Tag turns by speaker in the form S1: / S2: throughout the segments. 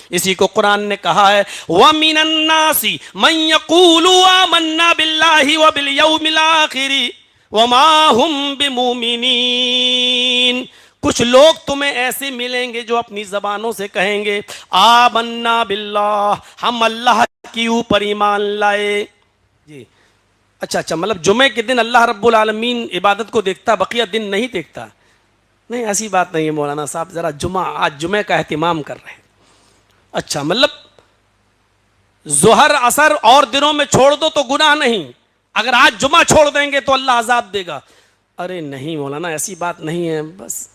S1: اسی کو قرآن نے کہا ہے وَمِنَ النَّاسِ مَن يَقُولُ آمَنَّا بِاللَّهِ وَبِالْيَوْمِ الْآخِرِ وَمَا هُمْ بِمُؤْمِنِينَ۔ کچھ لوگ تمہیں ایسے ملیں گے جو اپنی زبانوں سے کہیں گے آمنا باللہ، ہم اللہ کی اوپر ایمان لائے۔ جی اچھا مطلب جمعے کے دن اللہ رب العالمین عبادت کو دیکھتا، بقیہ دن نہیں دیکھتا؟ نہیں، ایسی بات نہیں ہے مولانا صاحب، ذرا آج جمعے کا اہتمام کر رہے ہیں۔ اچھا مطلب ظہر عصر اور دنوں میں چھوڑ دو تو گناہ نہیں، اگر آج جمعہ چھوڑ دیں گے تو اللہ عذاب دے گا؟ ارے نہیں مولانا، ایسی بات نہیں ہے، بس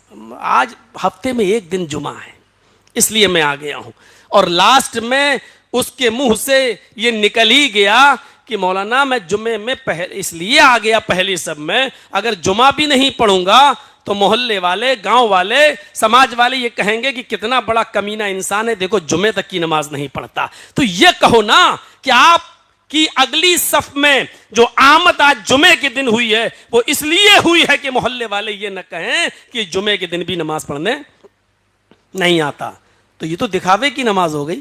S1: آج ہفتے میں ایک دن جمعہ ہے اس لیے میں آ گیا ہوں۔ اور لاسٹ میں اس کے منہ سے یہ نکل ہی گیا کہ مولانا میں جمعے میں اس لیے آ گیا پہلی سب میں، اگر جمعہ بھی نہیں پڑھوں گا تو محلے والے، گاؤں والے، سماج والے یہ کہیں گے کہ کتنا بڑا کمینہ انسان ہے، دیکھو جمعے تک کی نماز نہیں پڑھتا۔ تو یہ کہو نا کہ آپ کی اگلی صف میں جو آمد آج جمعے کے دن ہوئی ہے وہ اس لیے ہوئی ہے کہ محلے والے یہ نہ کہیں کہ جمعے کے دن بھی نماز پڑھنے نہیں آتا۔ تو یہ تو دکھاوے کی نماز ہو گئی۔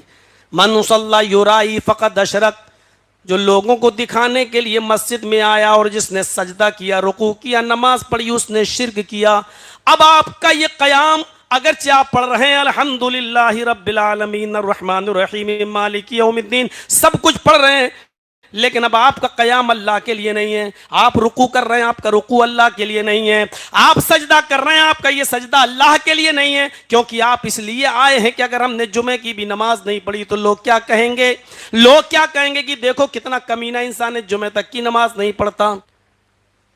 S1: من صلی یرائی فقد اشرک، جو لوگوں کو دکھانے کے لیے مسجد میں آیا اور جس نے سجدہ کیا، رکوع کیا، نماز پڑھی، اس نے شرک کیا۔ اب آپ کا یہ قیام اگرچہ آپ پڑھ رہے ہیں الحمدللہ رب العالمین الرحمن الرحیم مالک یوم الدین، سب کچھ پڑھ رہے ہیں، لیکن اب آپ کا قیام اللہ کے لیے نہیں ہے، آپ رکوع کر رہے ہیں، آپ کا رکوع اللہ کے لیے نہیں ہے، آپ سجدہ کر رہے ہیں، آپ کا یہ سجدہ اللہ کے لیے نہیں ہے، کیونکہ آپ اس لیے آئے ہیں کہ اگر ہم نے جمعے کی بھی نماز نہیں پڑھی تو لوگ کیا کہیں گے؟ لوگ کیا کہیں گے کہ دیکھو کتنا کمینہ انسان ہے، جمعے تک کی نماز نہیں پڑھتا۔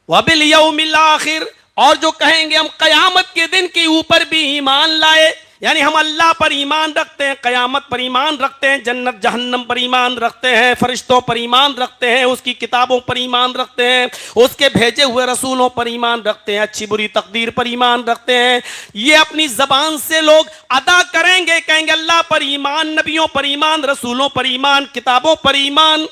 S1: وَبِالْيَوْمِ الْآخِرِ، اور جو کہیں گے ہم قیامت کے دن کے اوپر بھی ایمان لائے، یعنی ہم اللہ پر ایمان رکھتے ہیں، قیامت پر ایمان رکھتے ہیں، جنت جہنم پر ایمان رکھتے ہیں، فرشتوں پر ایمان رکھتے ہیں، اس کی کتابوں پر ایمان رکھتے ہیں، اس کے بھیجے ہوئے رسولوں پر ایمان رکھتے ہیں، اچھی بری تقدیر پر ایمان رکھتے ہیں۔ یہ اپنی زبان سے لوگ ادا کریں گے، کہیں گے اللہ پر ایمان، نبیوں پر ایمان، رسولوں پر ایمان، کتابوں پر ایمان،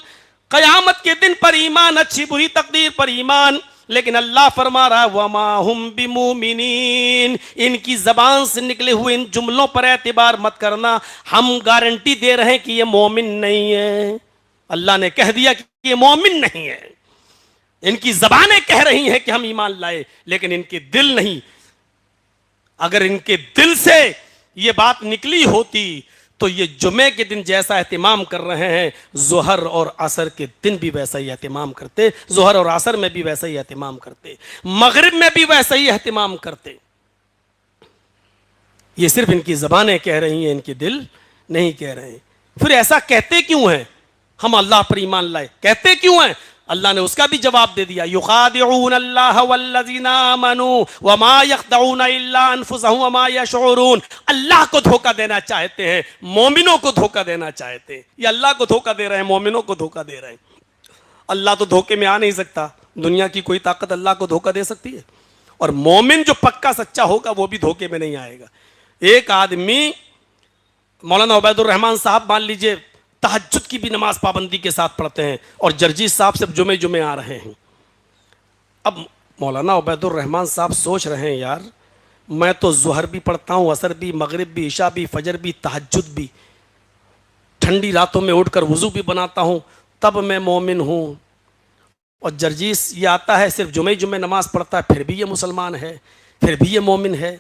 S1: قیامت کے دن پر ایمان، اچھی بری تقدیر پر ایمان، لیکن اللہ فرما رہا ہے وَمَا هُمْ بِمُؤْمِنِينَ، ان کی زبان سے نکلے ہوئے ان جملوں پر اعتبار مت کرنا، ہم گارنٹی دے رہے ہیں کہ یہ مومن نہیں ہے۔ اللہ نے کہہ دیا کہ یہ مومن نہیں ہے، ان کی زبانیں کہہ رہی ہیں کہ ہم ایمان لائے، لیکن ان کے دل نہیں۔ اگر ان کے دل سے یہ بات نکلی ہوتی تو یہ جمعے کے دن جیسا اہتمام کر رہے ہیں ظہر اور عصر کے دن بھی ویسا ہی اہتمام کرتے، ظہر اور عصر میں بھی ویسا ہی اہتمام کرتے، مغرب میں بھی ویسا ہی اہتمام کرتے۔ یہ صرف ان کی زبانیں کہہ رہی ہیں، ان کے دل نہیں کہہ رہے ہیں۔ پھر ایسا کہتے کیوں ہیں؟ ہم اللہ پر ایمان لائے کہتے کیوں ہیں؟ اللہ نے اس کا بھی جواب دے دیا، یخادعون اللہ والذین آمنوا وما یخدعون الا انفسهم وما یشعرون، اللہ کو دھوکہ دینا چاہتے ہیں، مومنوں کو دھوکہ دینا چاہتے ہیں۔ یہ اللہ کو دھوکہ دے رہے ہیں، مومنوں کو دھوکہ دے رہے ہیں۔ اللہ تو دھوکے میں آ نہیں سکتا، دنیا کی کوئی طاقت اللہ کو دھوکہ دے سکتی ہے؟ اور مومن جو پکا سچا ہوگا وہ بھی دھوکے میں نہیں آئے گا۔ ایک آدمی مولانا عبید الرحمان صاحب مان لیجئے تہجد کی بھی نماز پابندی کے ساتھ پڑھتے ہیں، اور جرجیز صاحب سے جمعے آ رہے ہیں۔ اب مولانا عبید الرحمان صاحب سوچ رہے ہیں یار میں تو ظہر بھی پڑھتا ہوں، عصر بھی، مغرب بھی، عشاء بھی، فجر بھی، تہجد بھی، ٹھنڈی راتوں میں اٹھ کر وضو بھی بناتا ہوں، تب میں مومن ہوں، اور جرجیز یہ آتا ہے صرف جمعے نماز پڑھتا ہے، پھر بھی یہ مسلمان ہے، پھر بھی یہ مومن ہے۔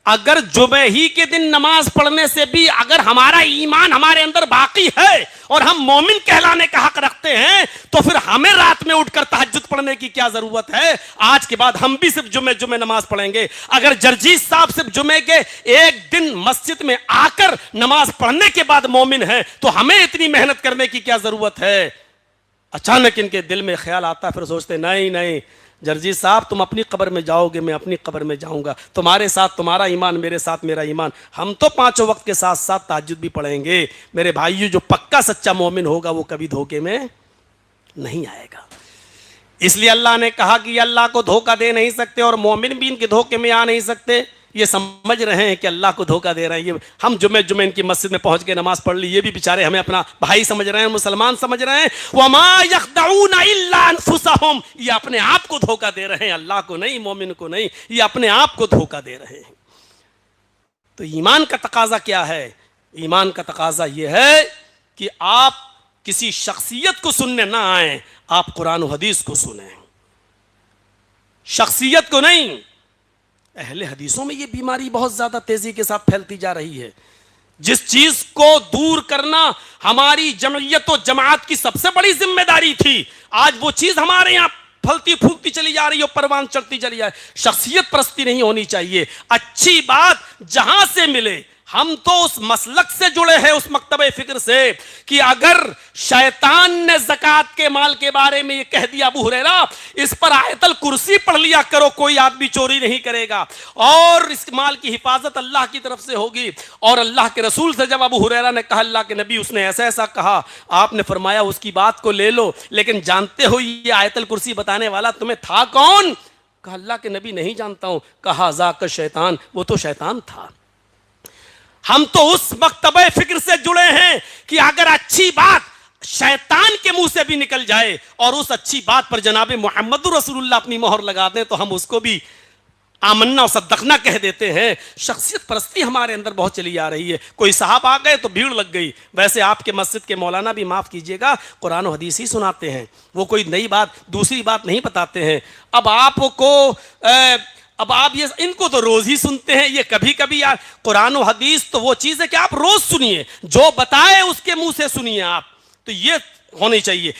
S1: اگر جمعہ ہی کے دن نماز پڑھنے سے بھی اگر ہمارا ایمان ہمارے اندر باقی ہے اور ہم مومن کہلانے کا حق رکھتے ہیں تو پھر ہمیں رات میں اٹھ کر تہجد پڑھنے کی کیا ضرورت ہے؟ آج کے بعد ہم بھی صرف جمعے نماز پڑھیں گے۔ اگر جرجیز صاحب صرف جمعے کے ایک دن مسجد میں آ کر نماز پڑھنے کے بعد مومن ہیں تو ہمیں اتنی محنت کرنے کی کیا ضرورت ہے؟ اچانک ان کے دل میں خیال آتا ہے، پھر سوچتے نہیں جرجیز صاحب تم اپنی قبر میں جاؤ گے، میں اپنی قبر میں جاؤں گا، تمہارے ساتھ تمہارا ایمان، میرے ساتھ میرا ایمان، ہم تو پانچوں وقت کے ساتھ ساتھ تہجد بھی پڑھیں گے۔ میرے بھائیو جو پکا سچا مومن ہوگا وہ کبھی دھوکے میں نہیں آئے گا۔ اس لیے اللہ نے کہا کہ یہ اللہ کو دھوکہ دے نہیں سکتے اور مومن بھی ان کے دھوکے میں آ نہیں سکتے۔ یہ سمجھ رہے ہیں کہ اللہ کو دھوکہ دے رہے ہیں، یہ ہم جمعے ان کی مسجد میں پہنچ کے نماز پڑھ لی، یہ بھی بیچارے ہمیں اپنا بھائی سمجھ رہے ہیں، مسلمان سمجھ رہے ہیں۔ وما یخدعون الا انفسهم، یہ اپنے آپ کو دھوکہ دے رہے ہیں، اللہ کو نہیں، مومن کو نہیں، یہ اپنے آپ کو دھوکہ دے رہے ہیں۔ تو ایمان کا تقاضا کیا ہے ایمان کا تقاضا یہ ہے کہ آپ کسی شخصیت کو سننے نہ آئیں، آپ قرآن و حدیث کو سنیں، شخصیت کو نہیں۔ اہل حدیثوں میں یہ بیماری بہت زیادہ تیزی کے ساتھ پھیلتی جا رہی ہے۔ جس چیز کو دور کرنا ہماری جمعیت و جماعت کی سب سے بڑی ذمہ داری تھی، آج وہ چیز ہمارے یہاں پھلتی پھولتی چلی جا رہی ہے، پروان چڑھتی چلی جائے۔ شخصیت پرستی نہیں ہونی چاہیے، اچھی بات جہاں سے ملے۔ ہم تو اس مسلک سے جڑے ہیں، اس مکتبہ فکر سے، کہ اگر شیطان نے زکوٰۃ کے مال کے بارے میں یہ کہہ دیا ابو ہریرہ اس پر آیت الکرسی پڑھ لیا کرو، کوئی آدمی چوری نہیں کرے گا اور اس مال کی حفاظت اللہ کی طرف سے ہوگی۔ اور اللہ کے رسول سے جب ابو ہریرہ نے کہا اللہ کے نبی اس نے ایسا ایسا کہا، آپ نے فرمایا اس کی بات کو لے لو، لیکن جانتے ہو یہ آیت الکرسی بتانے والا تمہیں تھا کون؟ کہا اللہ کے نبی نہیں جانتا ہوں۔ کہا ذاک شیطان، وہ تو شیطان تھا۔ ہم تو اس مکتبہ فکر سے جڑے ہیں کہ اگر اچھی بات شیطان کے منہ سے بھی نکل جائے اور اس اچھی بات پر جناب محمد رسول اللہ اپنی مہر لگا دیں تو ہم اس کو بھی آمنا و صدقنا کہہ دیتے ہیں۔ شخصیت پرستی ہمارے اندر بہت چلی آ رہی ہے۔ کوئی صاحب آ گئے تو بھیڑ لگ گئی۔ ویسے آپ کے مسجد کے مولانا بھی معاف کیجئے گا قرآن و حدیث ہی سناتے ہیں، وہ کوئی نئی بات دوسری بات نہیں بتاتے ہیں۔ اب آپ یہ ان کو تو روز ہی سنتے ہیں، یہ کبھی کبھی قرآن و حدیث تو وہ چیز ہے کہ آپ روز سنیے، جو بتائے اس کے منہ سے سنیے آپ، تو یہ ہونی چاہیے۔